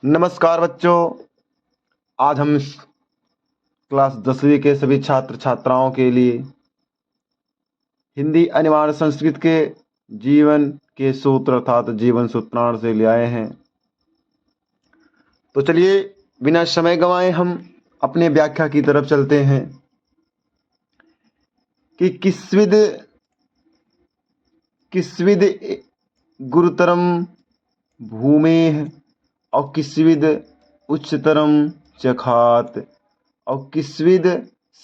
नमस्कार बच्चों। आज हम क्लास 10वीं के सभी छात्र छात्राओं के लिए हिंदी अनिवार्य संस्कृत के जीवन के सूत्र अर्थात जीवन सूत्रांश से ले आए हैं। तो चलिए बिना समय गंवाए हम अपने व्याख्या की तरफ चलते हैं कि किस्विद गुरुतरम भूमेः और किस्विद उच्चतरम चखात और किस्विद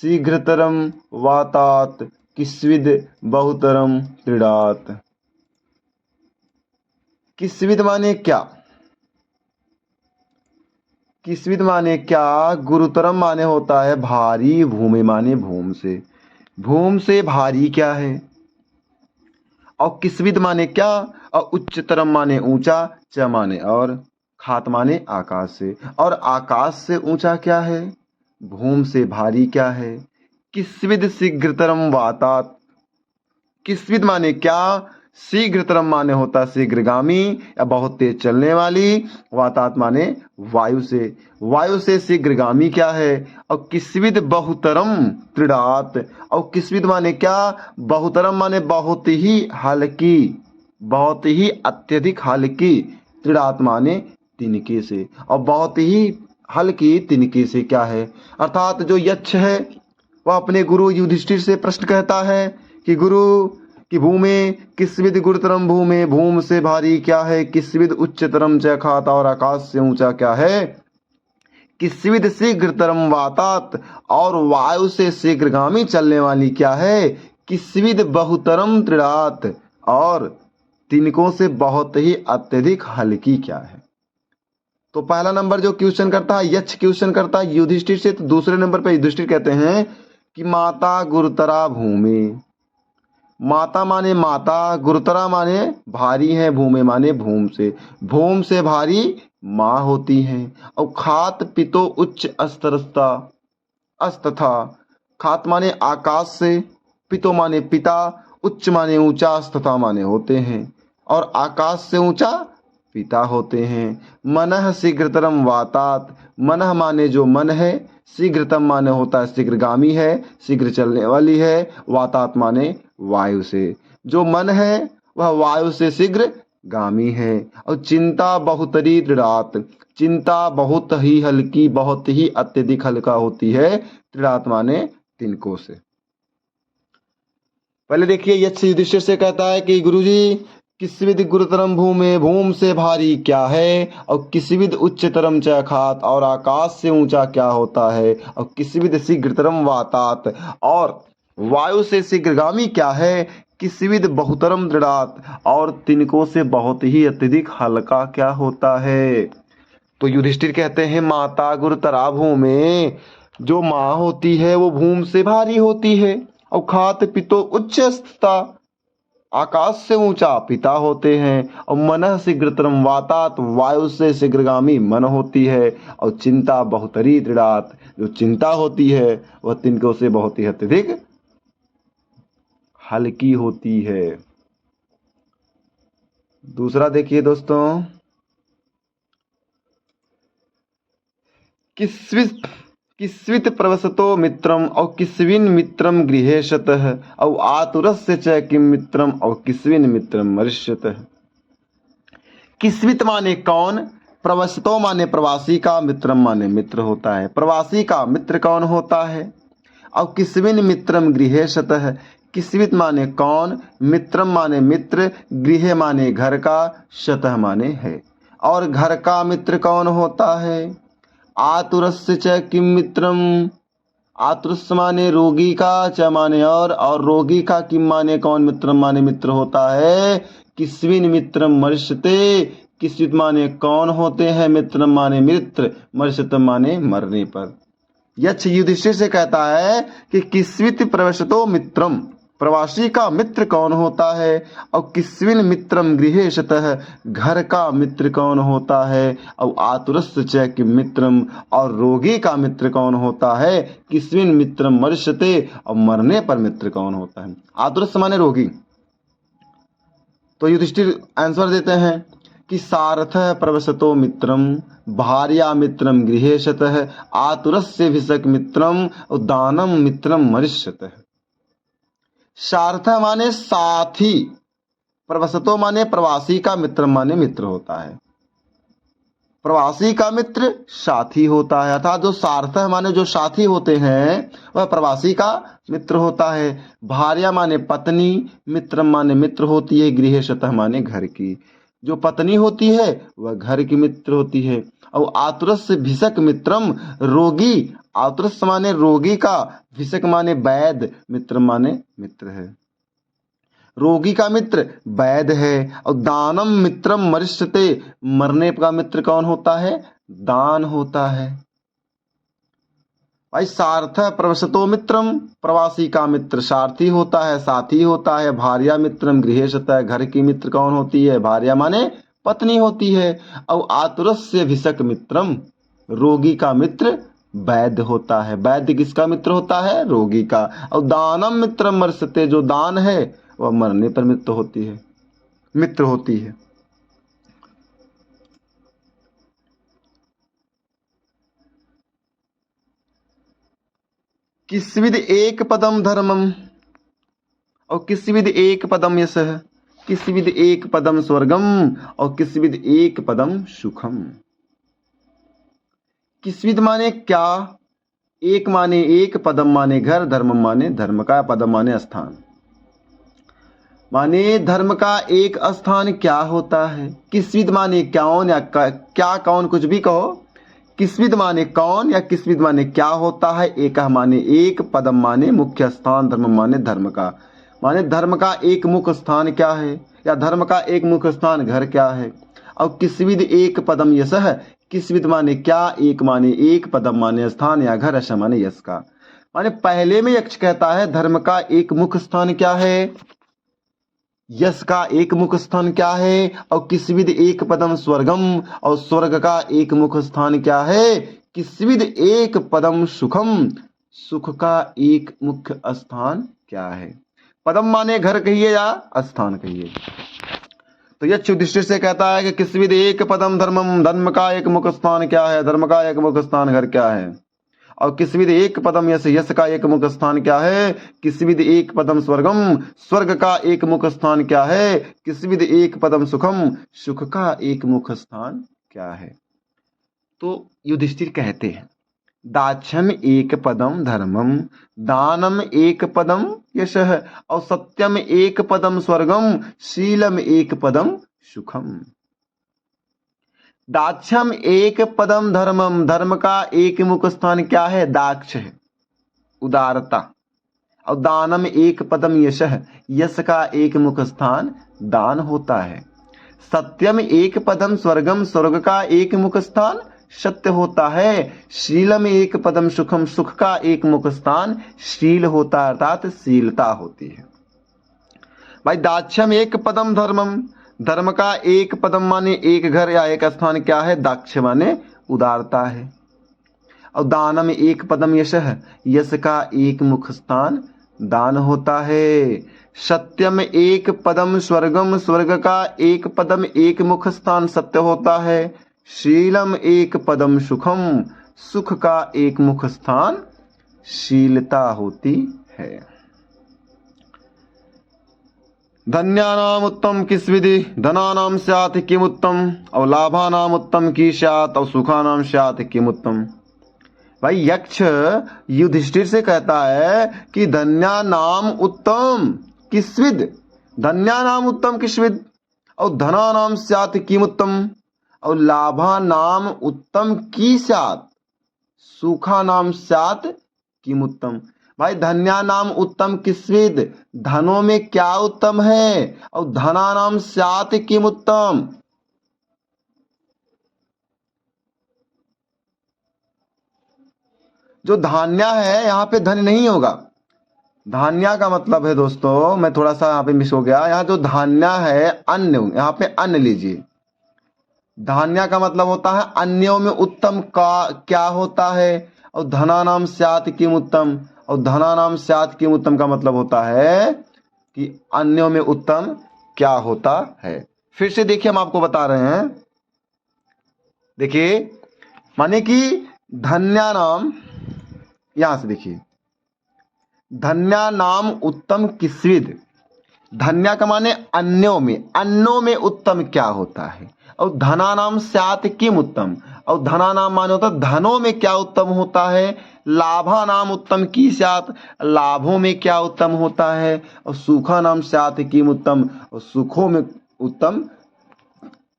शीघ्रतरम वातात किस्विद बहुतरम क्रीडात। किस्विद माने क्या? किस्विद माने क्या? गुरुतरम माने होता है भारी, भूमि माने भूम से भारी क्या है। और किस्विद माने क्या? और उच्चतरम माने ऊंचा, च माने और, खात माने आकाश से, और आकाश से ऊंचा क्या है? भूम से भारी क्या है? किस्विद शीघ्रतरम वातात। किस्विद माने क्या? शीघ्रतरम माने होता शीघ्रगामी या बहुत तेज चलने वाली, वातात माने वायु से शीघ्रगामी क्या है। और किस्विद बहुतरम क्रीडात। और किस्विद माने क्या? बहुतरम माने बहुत ही हल्की, बहुत ही अत्यधिक हल्की, क्रीडात माने तिनके से, और बहुत ही हल्की तिनके से क्या है। अर्थात जो यक्ष है वह अपने गुरु युधिष्ठिर से प्रश्न कहता है कि गुरु कि भूमि किस्विद गुरुतरम भूमि, भूम से भारी क्या है। किस्विद उच्चतरम च खात, और आकाश से ऊंचा क्या है। किस्विद शीघ्रतरम वातात, और वायु से शीघ्रगामी चलने वाली क्या है। किस्विद बहुतरम क्रीडात, और तिनकों से बहुत ही अत्यधिक हल्की क्या है। तो पहला नंबर जो क्वेश्चन करता है यक्ष क्वेश्चन करता है युधिष्ठिर से, तो दूसरे नंबर पे युधिष्ठिर कहते हैं कि माता गुरुतरा भूमि। माता माने माता, गुरुतरा माने भारी है, भूमि माने भूम से भारी माँ होती है। और खात पितो उच्च स्तरस्ता अस्तथा। खात माने आकाश से, पितो माने पिता, उच्च माने ऊंचा, स्तथा माने होते हैं, और आकाश से ऊंचा पिता होते हैं। मनः शीघ्रतरम वातात। मनः माने जो मन है, शीघ्रतम माने होता है शीघ्रगामी है, शीघ्र चलने वाली है, वातात माने वायु से। जो मन है वह वायु से शीघ्र गामी है। और चिंता बहुतरी क्रीडात। चिंता बहुत ही हल्की, बहुत ही अत्यधिक हल्का होती है, क्रीडात माने तिनकों से। पहले देखिए यक्ष युधिष्ठिर से कहता है कि गुरुजी किस्विद गुरुतरम भूमि, भूम से भारी क्या है। और किस्विद उच्चतरम च खात, और आकाश से ऊंचा क्या होता है। और किस्विद शीघ्रतरम वातात, और वायु से शीघ्रगामी क्या है। किस्विद बहुतरम क्रीडात, और तिनकों से बहुत ही अत्यधिक हल्का क्या होता है। तो युधिष्ठिर कहते हैं माता गुरुतरा भूमि, जो माँ होती है वो भूम से भारी होती है। और खात पितो उच्चस्ता, आकाश से ऊंचा पिता होते हैं। और मनः शीघ्रतरम वातात, वायु से शीघ्रगामी मन होती है। और चिंता बहुतरी क्रीडात, जो चिंता होती है वह तिनकों से बहुत ही अत्यधिक हल्की होती है। दूसरा देखिए दोस्तों, किस्वित प्रवसतो मित्रम, और किस्विन मित्रम गृहेशतः, और आतुरस्य च किम मित्रम, और किस्विन मित्रम मरिष्यतः। किस्वित माने कौन, प्रवसतो माने प्रवासी का, मित्रम माने मित्र होता है। प्रवासी का मित्र कौन होता है। और किस्विन मित्रम गृहेशतः, किस्वित माने कौन, मित्रम माने मित्र, गृह माने घर का, शतः माने है, और घर का मित्र कौन होता है। आतुरस्य च किम मित्रम, आतुरस्य माने रोगी का, च माने और रोगी का, किम माने कौन, मित्रम माने मित्र होता है। किस्विन मित्रम मर्ष्यते, किस्वित माने कौन होते हैं, मित्रम माने मित्र, मर्ष्यतम माने मरने पर। यक्ष युधिष्ठिर से कहता है कि किस्वित प्रवसतो मित्रम, प्रवासी का मित्र कौन होता है। और किस्विन मित्रम गृहेशतः, घर का मित्र कौन होता है। और आतुरस्य च किम मित्रम, और रोगी का मित्र कौन होता है। किस्विन मित्रम मर्ष्यते, और मरने पर मित्र कौन होता है। आतुरस्य माने रोगी। तो युधिष्ठिर आंसर देते हैं कि सारथः प्रवसतो मित्रम भार्या मित्रम गृहेशतः आतुरस्य भिषक मित्रम उदानम मित्रम मरिष्यतः। सारथः माने साथी, प्रवसतो माने प्रवासी का, मित्र माने मित्र होता है। प्रवासी का मित्र साथी होता है, अर्थात जो सारथः माने जो साथी होते हैं वह प्रवासी का मित्र होता है। भार्या माने पत्नी, मित्र माने मित्र होती है, गृहेशतः माने घर की, जो पत्नी होती है वह घर की मित्र होती है। और आतुरस्य भिषक मित्रम, रोगी, आतुरस्य माने रोगी का, भिषक माने वैद्य, मित्र माने मित्र है, रोगी का मित्र वैद्य है। और दानम मित्रम मरिष्यते, मरने का मित्र कौन होता है? दान होता है। भाई सारथः प्रवसतो मित्रम, प्रवासी का मित्र सारथी होता है, साथी होता है। भार्या मित्रम गृहेशतः, घर की मित्र कौन होती है? भार्या माने पत्नी होती है। और आतुरस्य भिषक मित्रम, रोगी का मित्र वैद्य होता है। वैद्य किसका मित्र होता है? रोगी का। और दानम मित्रम मरिष्यते, जो दान है वह मरने पर मित्र होती है। किस्विद एक पदम धर्मम और किस्विद एक पदम यशः, किस्विद एक पदम स्वर्गम और किस्विद एक पदम सुखम। किस्विद माने क्या, एक माने एक, पदम माने घर, धर्म माने धर्म का, पदम माने स्थान, माने धर्म का एक स्थान क्या होता है। किस्विद माने कौन या क्या, कौन, कुछ भी कहो। किस्विद माने कौन या किस्विद माने क्या होता है। एक माने एक, पदम माने मुख्य स्थान, धर्म माने धर्म का, माने धर्म का एक मुख्य स्थान क्या है, या धर्म का एक मुख्य स्थान घर क्या है। और किस्विद एक पदम यशः, किस्विद माने क्या, एक माने एक, पदम माने स्थान या घर, यश माने यश का। माने पहले में यक्ष कहता है धर्म का एक मुख्य स्थान क्या है, यश का एक मुख्य स्थान क्या है। और किस्विद एक पदम स्वर्गम, और स्वर्ग का एक मुख्य स्थान क्या है। किस्विद एक पदम सुखम, सुख का एक मुख्य स्थान क्या है। पदम माने घर कहिए या स्थान कहिए। तो यक्ष युधिष्ठिर से कहता है कि किस्विद एक पदम धर्मम, धर्म का एक मुख्य स्थान क्या है, धर्म का एक मुख्य स्थान घर क्या है। और किस्विद एक पदम यश, यश का एक मुख्य स्थान क्या है। किस्विद एक पदम स्वर्गम, स्वर्ग का एक मुख्य स्थान क्या है। किस्विद एक पदम सुखम, सुख का एक मुख्य स्थान क्या है। तो युधिष्ठिर कहते हैं दाक्षम एक पदम धर्मम, दानम एक पदम यशः, और सत्यम एक पदम स्वर्गम, शीलम एक पदम सुखम। दाक्षम एक पदम धर्मम, धर्म का एक मुख्य स्थान क्या है, दाक्ष है, उदारता। और दानम एक पदम यशः, यश का एक मुख्य स्थान दान होता है। सत्यम एक पदम स्वर्गम, स्वर्ग का एक मुख्य स्थान सत्य होता है। शीलम एक पदम सुखम, सुख का एक मुख्य स्थान शील होता है, अर्थात शीलता होती है। भाई दाक्षम एक पदम धर्मम, धर्म का एक पदम माने एक घर या एक स्थान क्या है, दाक्ष माने उदारता है। और दानम एक पदम यशः, यश का एक मुख्य स्थान दान होता है। सत्यम एक पदम स्वर्गम, स्वर्ग का एक पदम एक मुख्य स्थान सत्य होता है। शीलम एक पदम सुखम, सुख का एक मुख्य स्थान शीलता होती है। धन्यानाम उत्तम किस्विधि, धनानाम स्यात् किमुत्तम, और लाभानाम उत्तम की स्यात्, और सुखानाम स्यात् किमुत्तम। भाई यक्ष युधिष्ठिर से कहता है कि धन्यानाम उत्तम किस्विद, धन्यानाम उत्तम किस्विद, और धनानाम स्यात् किमुत्तम, और लाभानाम उत्तम की स्यात्, सुखानाम स्यात् किमुत्तम। भाई धन्यानाम उत्तम किस्विद, धनों में क्या उत्तम है, और धनानाम स्यात् किमुत्तम। जो धान्य है यहाँ पे धन नहीं होगा। धान्य का मतलब है दोस्तों, मैं थोड़ा सा यहाँ पे मिस हो गया, यहाँ जो धान्य है अन्न, यहाँ पे अन्न लीजिए। धान्य का मतलब होता है अन्यों में उत्तम का क्या होता है, और धनानाम स्यात् किमुत्तम, और धनानाम स्यात् किमुत्तम का मतलब होता है कि अन्यों में उत्तम क्या होता है। फिर से देखिए हम आपको बता रहे हैं, देखिए माने कि धन्या नाम, यहां से देखिए धन्या नाम उत्तम किस्विद, धन्या का माने अन्यों में उत्तम क्या होता है, और धना नाम स्यात् किम उत्तम, और धना नाम माने होता है धनों में क्या उत्तम होता है, लाभा नाम उत्तम की स्यात्, लाभों में क्या उत्तम होता है, और सुखा नाम स्यात् किम उत्तम, और सुखों में उत्तम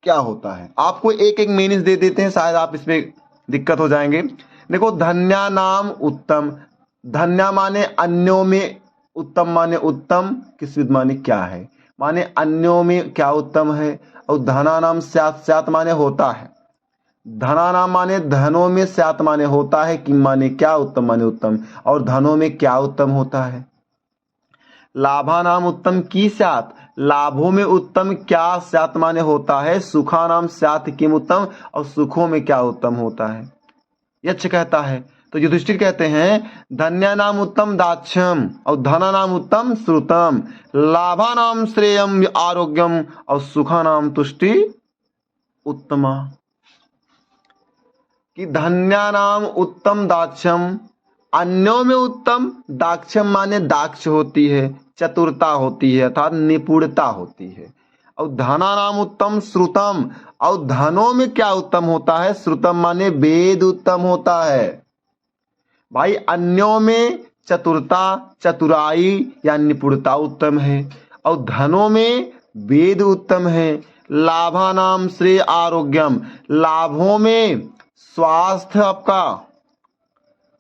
क्या होता है। आपको एक एक मीनिंग दे देते हैं, शायद आप इसमें दिक्कत हो जाएंगे। देखो धन्या नाम उत्तम, धन्या माने अन्यों में, उत्तम माने उत्तम, किस्विद माने क्या है, माने अन्यों में क्या उत्तम है, और धना नाम स्यात्, स्यात् माने होता है, धना नाम माने धनों में, स्यात् माने होता है, किम माने क्या, उत्तम माने उत्तम, और धनों में क्या उत्तम होता है। लाभा नाम उत्तम की स्यात्, लाभों में उत्तम क्या, स्यात् माने होता है, सुखा नाम स्यात् किम उत्तम, और सुखों में क्या उत्तम होता है। यक्ष कहता है, तो युधिष्ठिर कहते हैं धन्या नाम उत्तम दाक्ष्यम, और धना नाम उत्तम श्रुतम, लाभा नाम श्रेयम आरोग्यम, और सुखा नाम तुष्टि उत्तमा। कि धन्या नाम उत्तम दाक्ष्यम, अन्यों में उत्तम, दाक्ष्यम माने दाक्ष होती है, चतुरता होती है, अर्थात निपुणता होती है, और धना नाम उत्तम श्रुतम, और धनों में क्या उत्तम होता है, श्रुतम माने वेद उत्तम होता है। भाई अन्यों में चतुरता, चतुराई या निपुणता उत्तम है, और धनों में वेद उत्तम है। लाभा नाम श्रेय आरोग्यम, लाभों में स्वास्थ्य आपका,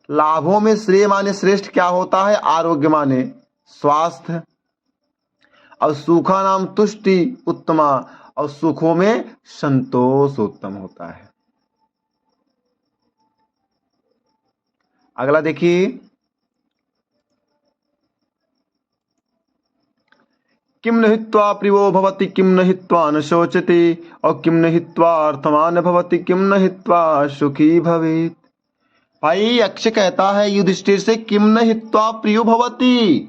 लाभों में श्रेय माने श्रेष्ठ क्या होता है, आरोग्य माने स्वास्थ्य, और सुखा नाम तुष्टि उत्तमा, और सुखों में संतोष उत्तम होता है। अगला देखिए, किम न हित्वा प्रियो भवति किम न हित्वा न शोचति, और किम न हित्वा अर्थवान भवति किम न हित्वा सुखी भवेत्। भाई यक्ष कहता है युधिष्ठिर से, किम न हित्वा प्रियो भवति,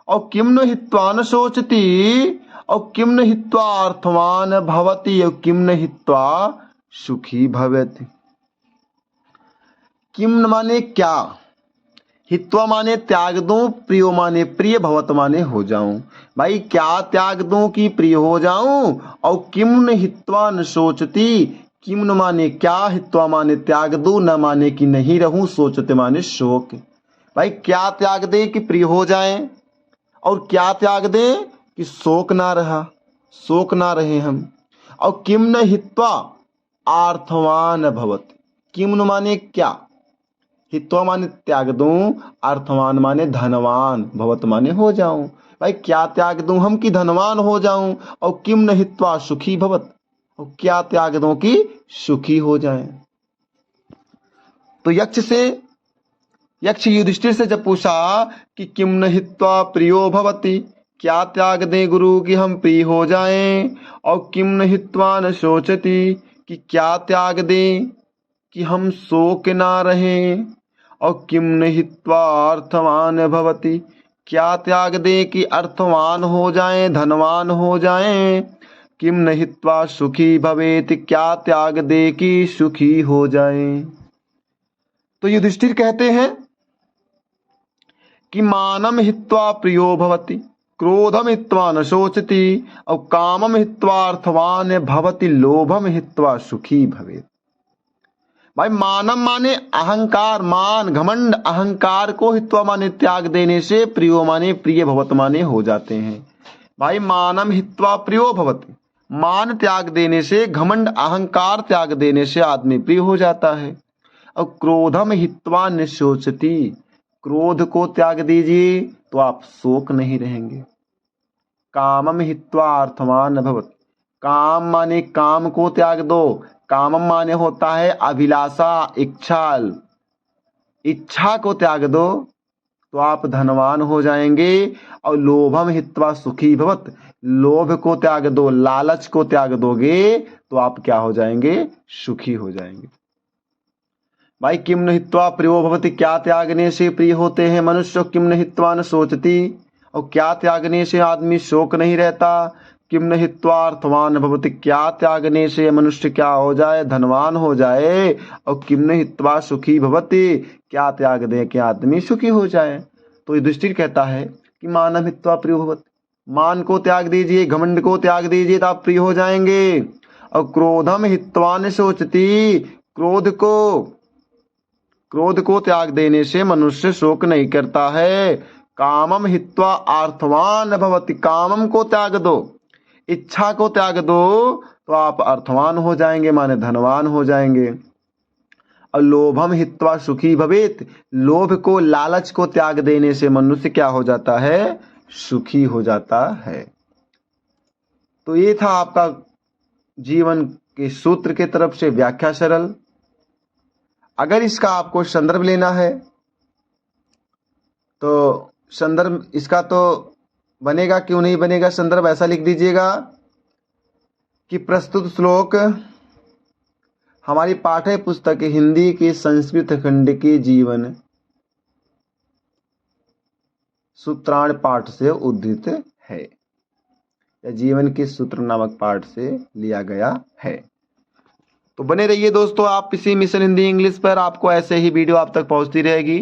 और किम न हित्वा न शोचति, और किम न हित्वा अर्थवान भवति, और किम न हित्वा सुखी भवेत्। किम माने क्या, हित्वा माने त्याग दूं, प्रियो माने प्रिय, भवत माने हो जाऊं। भाई क्या त्याग दूं कि प्रिय हो जाऊं, और किम न हित्वा न सोचती, किम न माने क्या, हित्वा माने त्याग दूं, न माने कि नहीं रहूं, सोचते माने शोक। भाई क्या त्याग दे कि प्रिय हो जाए, और क्या त्याग दे कि शोक ना रहा, शोक ना रहे हम। और किम न हित्वा आर्थवान भवत, किम न माने क्या, हित्वा माने त्याग दूं, अर्थवान माने धनवान, भवत माने हो जाऊं। भाई क्या त्याग दूं हम कि धनवान हो जाऊं, और किम न हित्वा सुखी भवत, और क्या त्याग दूं कि सुखी हो जाए। तो यक्ष युधिष्ठिर से जब पूछा कि किम न हित्वा प्रियो भवति, क्या त्याग दें गुरु कि हम प्रिय हो जाएं, और किम न हित्वा न सोचति, कि क्या त्याग दें कि हम शोक ना रहें, और किम न हित्वा अर्थवान भवति, क्या त्याग दे कि अर्थवान हो जाएं, धनवान हो जाएं, किम न हित्वा सुखी भवेत, क्या त्याग दे कि सुखी हो जाएं। तो युधिष्ठिर कहते हैं कि मानम हित्वा प्रियो भवति, क्रोधम हित्वा न शोचति, और कामम हित्वा अर्थवान भवति, लोभम हित्वा सुखी भवेत। भाई मानम माने अहंकार, मान घमंड अहंकार को हित्वा माने त्याग देने से प्रियो माने प्रिय, भवत माने हो जाते हैं। भाई मानम हित्वा प्रियो भवति, मान त्याग देने से, घमंड अहंकार त्याग देने से आदमी प्रिय हो जाता है। और क्रोधम हित्वा न शोचति, क्रोध को त्याग दीजिए तो आप शोक नहीं रहेंगे। कामम हित्वा अर्थवान भवति, काम माने काम को त्याग दो, कामम माने होता है अभिलाषा, इच्छा को त्याग दो तो आप धनवान हो जाएंगे। और लोभम हित्वा सुखी भवत, लोभ को त्याग दो, लालच को त्याग दोगे तो आप क्या हो जाएंगे, सुखी हो जाएंगे। भाई किम न हित्वा प्रियो भवति, क्या त्यागने से प्रिय होते हैं मनुष्य, किम न हित्वा न सोचती, और क्या त्यागने से आदमी शोक नहीं रहता, किम न हित्वा अर्थवान भवति, क्या त्यागने से मनुष्य क्या हो जाए, धनवान हो जाए। और किम न हित्वा सुखी भवति, क्या त्याग दे कि आदमी सुखी हो जाए। तो युधिष्ठिर कहता है कि मानम हित्वा प्रियो भवति, मान को त्याग दीजिए, घमंड को त्याग दीजिए तो आप प्रिय हो जाएंगे। और क्रोधम हित्वा न शोचति, क्रोध को त्याग देने से मनुष्य शोक नहीं करता है। कामम हित्वा अर्थवान भवति, कामम को त्याग दो, इच्छा को त्याग दो तो आप अर्थवान हो जाएंगे, माने धनवान हो जाएंगे। और लोभम हित्वा सुखी भवेत, लोभ को, लालच को त्याग देने से मनुष्य क्या हो जाता है, सुखी हो जाता है। तो ये था आपका जीवन के सूत्र के तरफ से व्याख्या सरल। अगर इसका आपको संदर्भ लेना है तो संदर्भ इसका तो बनेगा, क्यों नहीं बनेगा संदर्भ, ऐसा लिख दीजिएगा कि प्रस्तुत श्लोक हमारी पाठ्य पुस्तक हिंदी के संस्कृत खंड के जीवन सूत्राण पाठ से उद्धृत है, या जीवन के सूत्र नामक पाठ से लिया गया है। तो बने रहिए दोस्तों आप इसी मिशन हिंदी इंग्लिश पर, आपको ऐसे ही वीडियो आप तक पहुंचती रहेगी।